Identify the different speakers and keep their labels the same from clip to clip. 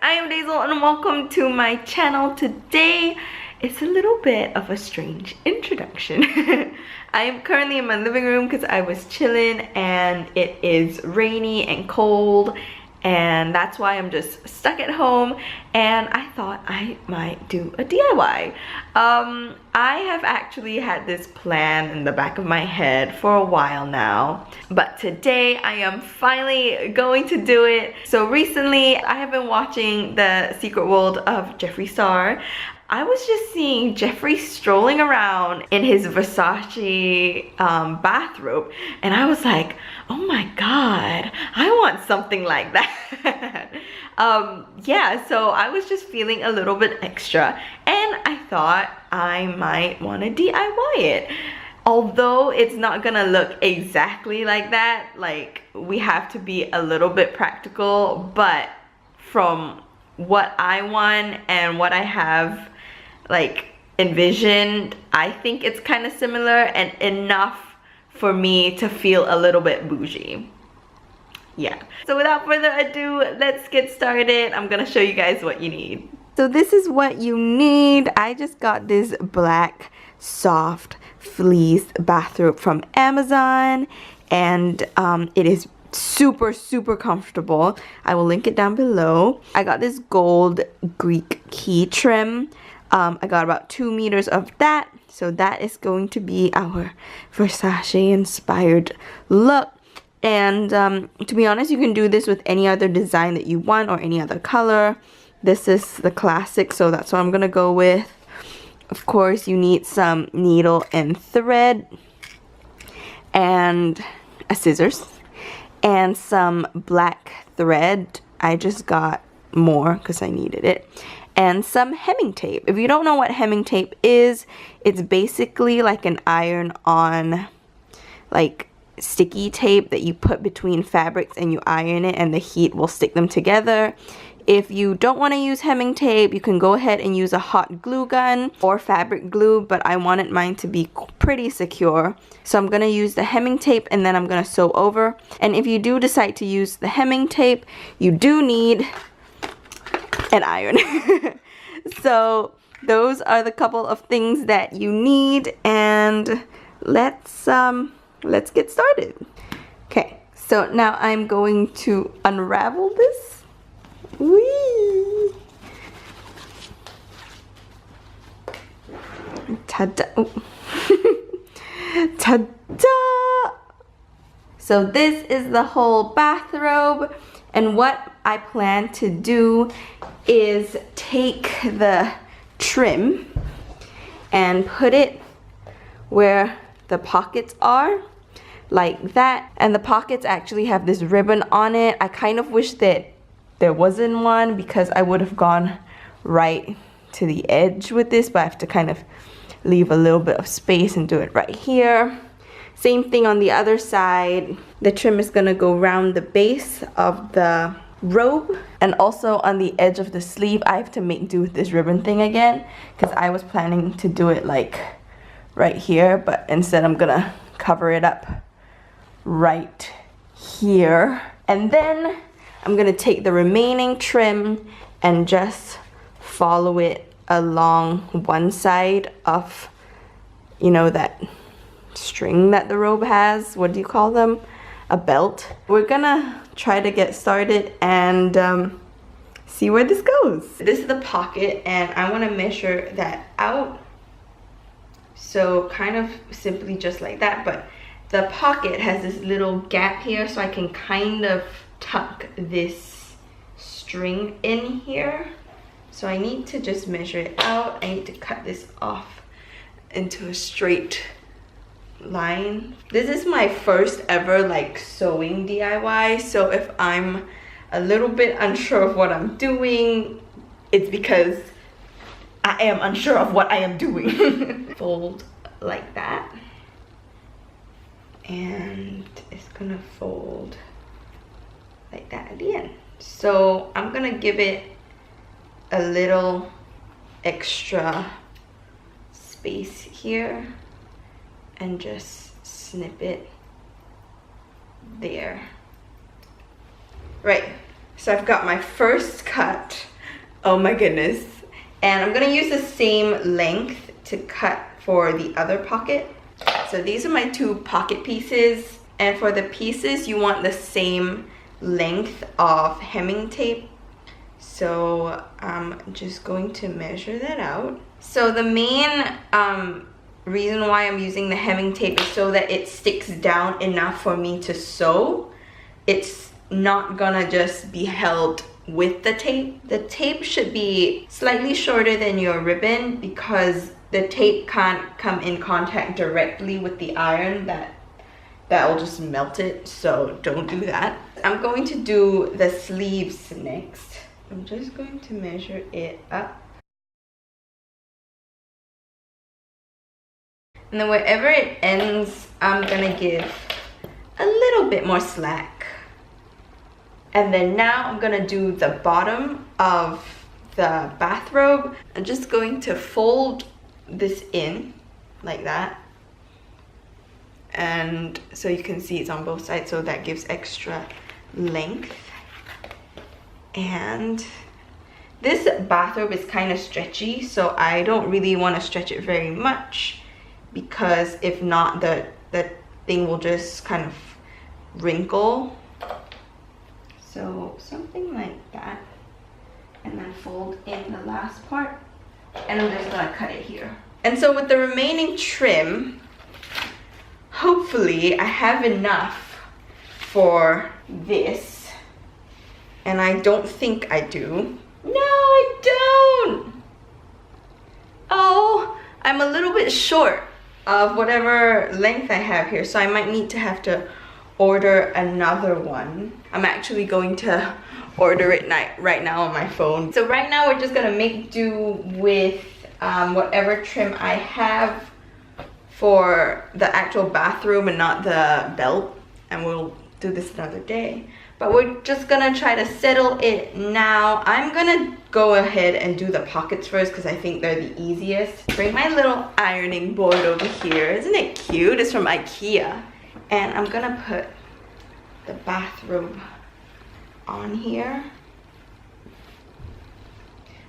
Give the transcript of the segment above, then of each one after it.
Speaker 1: I am Dazel and welcome to my channel. Today it's a little bit of a strange introduction. I am currently in my living room because I was chilling and it is rainy and cold, and that's why I'm just stuck at home, and I thought I might do a DIY. I have actually had this plan in the back of my head for a while now, but today I am finally going to do it. So recently I have been watching The Secret World of Jeffree Star. I was just seeing Jeffree strolling around in his VERSACE bathrobe, and I was like, oh my god, I want something like that. Yeah, so I was just feeling a little bit extra, and I thought I might want to DIY it. Although it's not gonna look exactly like that, like we have to be a little bit practical, but from what I want and what I have like envisioned, I think it's kind of similar and enough for me to feel a little bit bougie. Yeah, so without further ado, let's get started. I'm gonna show you guys what you need. So this is what you need. I just got this black soft fleece bathrobe from Amazon, and it is super comfortable. I will link it down below. I got this gold Greek key trim. I got about 2 meters of that, so that is going to be our Versace inspired look. And to be honest, you can do this with any other design that you want or any other color. This is the classic, so that's what I'm gonna go with. Of course, you need some needle and thread and a scissors and some black thread. I just got more because I needed it, and some hemming tape. If you don't know what hemming tape is, it's basically like an iron-on like sticky tape that you put between fabrics and you iron it, and the heat will stick them together. If you don't want to use hemming tape, you can go ahead and use a hot glue gun or fabric glue, but I wanted mine to be pretty secure. So I'm going to use the hemming tape and then I'm going to sew over. And if you do decide to use the hemming tape, you do need an iron. So those are the couple of things that you need, and let's get started. Okay, so now I'm going to unravel this. Whee! Ta-da! Ta-da! So this is the whole bathrobe, and what I plan to do is take the trim and put it where the pockets are, like that. And the pockets actually have this ribbon on it. I kind of wish that there wasn't one because I would have gone right to the edge with this, but I have to kind of leave a little bit of space and do it right here. Same thing on the other side. The trim is gonna go around the base of the robe, and also on the edge of the sleeve. I have to make do with this ribbon thing again because I was planning to do it like right here, but instead I'm gonna cover it up right here. And then I'm gonna take the remaining trim and just follow it along one side of, you know, that string that the robe has. What do you call them? A belt. We're gonna try to get started and see where this goes. This is the pocket, and I want to measure that out. So kind of simply just like that, but the pocket has this little gap here, so I can kind of tuck this string in here. So I need to just measure it out. I need to cut this off into a straight line. This is my first ever like sewing DIY, so if I'm a little bit unsure of what I'm doing, it's because I am unsure of what I am doing. Fold like that, and it's gonna fold like that at the end. So I'm gonna give it a little extra space here and just snip it there. Right, so I've got my first cut. Oh my goodness. And I'm gonna use the same length to cut for the other pocket. So these are my 2 pocket pieces. And for the pieces, you want the same length of hemming tape. So I'm just going to measure that out. So the main reason why I'm using the hemming tape is so that it sticks down enough for me to sew. It's not gonna just be held with the tape. The tape should be slightly shorter than your ribbon because the tape can't come in contact directly with the iron. That will just melt it, so don't do that. I'm going to do the sleeves next. I'm just going to measure it up. And then wherever it ends, I'm gonna give a little bit more slack. And then now I'm gonna do the bottom of the bathrobe. I'm just going to fold this in like that. And so you can see it's on both sides, so that gives extra length. And this bathrobe is kind of stretchy, so I don't really want to stretch it very much, because if not, the thing will just kind of wrinkle. So something like that, and then fold in the last part, and I'm just gonna cut it here. And so with the remaining trim, hopefully I have enough for this, and I don't think I do. No, I don't. Oh, I'm a little bit short of whatever length I have here, so I might need to have to order another one. I'm actually going to order it right now on my phone. So right now we're just gonna make do with whatever trim I have for the actual bathroom and not the belt, and we'll do this another day. But we're just gonna try to settle it now. I'm gonna go ahead and do the pockets first because I think they're the easiest. Bring my little ironing board over here. Isn't it cute? It's from IKEA. And I'm gonna put the bathrobe on here.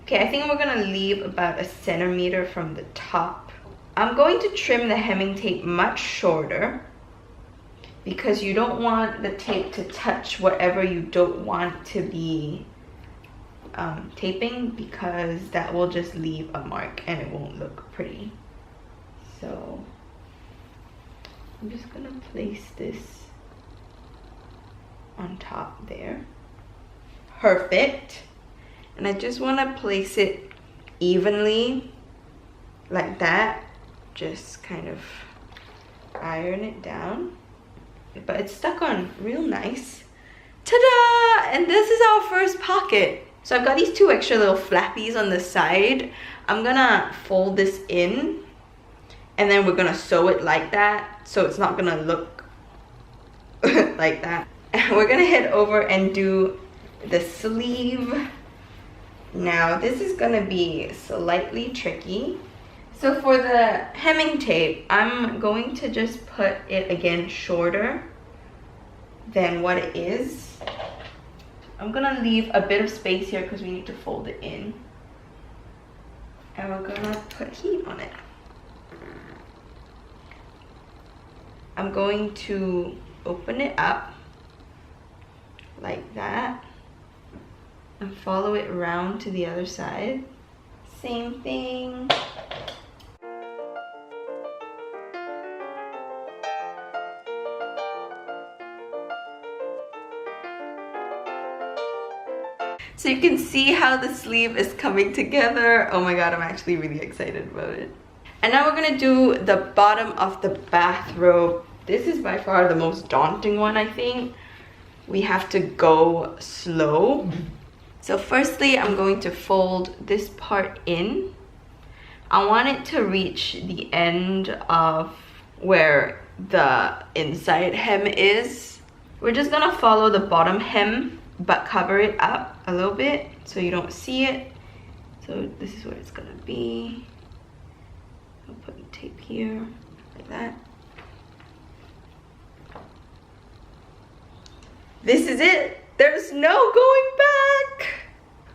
Speaker 1: Okay, I think we're gonna leave about 1 centimeter from the top. I'm going to trim the hemming tape much shorter because you don't want the tape to touch whatever you don't want to be taping, because that will just leave a mark and it won't look pretty. So I'm just gonna place this on top there. Perfect. And I just want to place it evenly like that. Just kind of iron it down. But it's stuck on real nice. Ta-da! And this is our first pocket. So I've got these 2 extra little flappies on the side. I'm gonna fold this in, and then we're gonna sew it like that, so it's not gonna look like that. And we're gonna head over and do the sleeve. Now this is gonna be slightly tricky. So for the hemming tape, I'm going to just put it again shorter than what it is. I'm gonna leave a bit of space here because we need to fold it in. And we're gonna put heat on it. I'm going to open it up like that and follow it around to the other side. Same thing. So you can see how the sleeve is coming together. Oh my god, I'm actually really excited about it. And now we're gonna do the bottom of the bathrobe. This is by far the most daunting one, I think. We have to go slow. So firstly, I'm going to fold this part in. I want it to reach the end of where the inside hem is. We're just gonna follow the bottom hem, but cover it up a little bit so you don't see it. So this is where it's gonna be. I'll put the tape here, like that. This is it. There's no going back.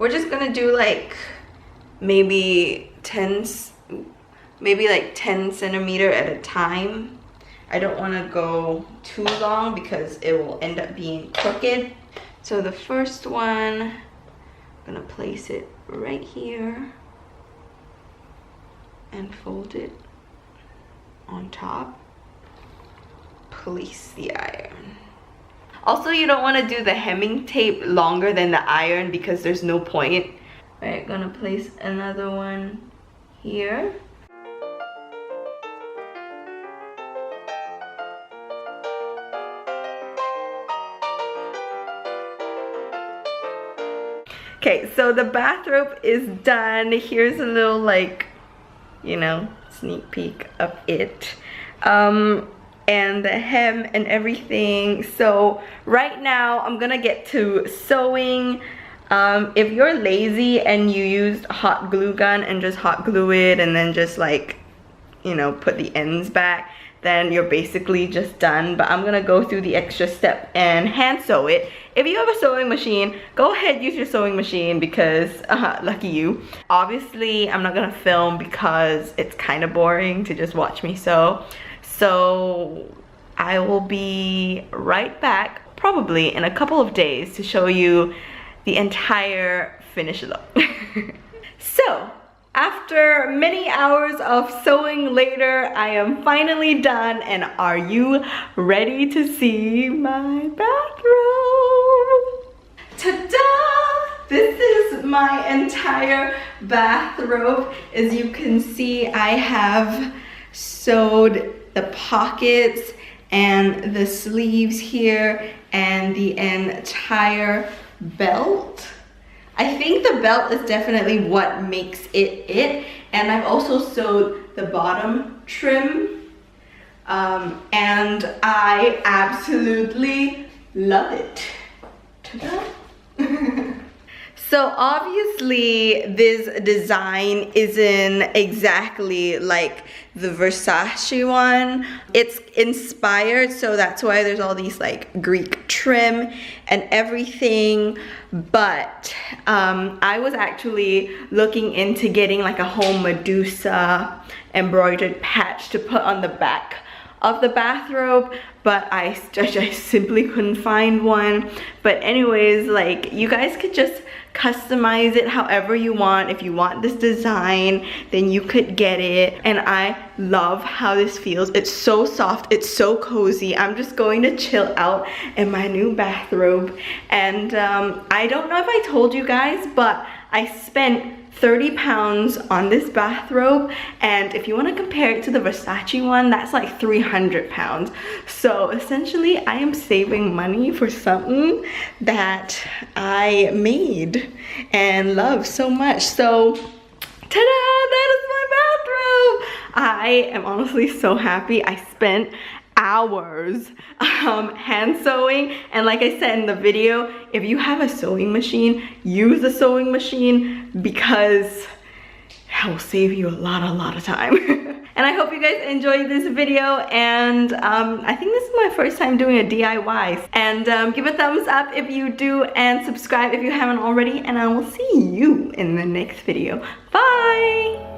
Speaker 1: We're just gonna do like maybe like 10 centimeter at a time. I don't want to go too long because it will end up being crooked. So the first one, I'm gonna place it right here and fold it on top. Place the iron. Also, you don't want to do the hemming tape longer than the iron because there's no point. Alright, gonna place another one here. Okay, so the bathrobe is done. Here's a little, like, you know, sneak peek of it. And the hem and everything. So right now I'm gonna get to sewing. If you're lazy and you used hot glue gun and just hot glue it and then just, like, you know, put the ends back, then you're basically just done. But I'm gonna go through the extra step and hand sew it. If you have a sewing machine, go ahead, use your sewing machine because lucky you. Obviously, I'm not gonna film because it's kind of boring to just watch me sew. So I will be right back, probably in a couple of days, to show you the entire finished look. So, after many hours of sewing later, I am finally done, and are you ready to see my bathrobe? Ta-da! This is my entire bathrobe. As you can see, I have sewed the pockets and the sleeves here and the entire belt. I think the belt is definitely what makes it. And I've also sewed the bottom trim. And I absolutely love it. Ta-da! So obviously this design isn't exactly like the Versace one. It's inspired, so that's why there's all these like Greek trim and everything. But I was actually looking into getting like a whole Medusa embroidered patch to put on the back of the bathrobe, but I simply couldn't find one. But anyways, like, you guys could just customize it however you want. If you want this design, then you could get it. And I love how this feels. It's so soft, it's so cozy. I'm just going to chill out in my new bathrobe. And I don't know if I told you guys, but I spent 30 pounds on this bathrobe, and if you want to compare it to the Versace one, that's like 300 pounds. So essentially I am saving money for something that I made and love so much. So ta-da, that is my bathrobe. I am honestly so happy. I spent hours hand sewing, and like I said in the video, if you have a sewing machine, use the sewing machine because it will save you a lot of time. And I hope you guys enjoyed this video, and I think this is my first time doing a DIY. And give a thumbs up if you do, and subscribe if you haven't already, and I will see you in the next video. Bye!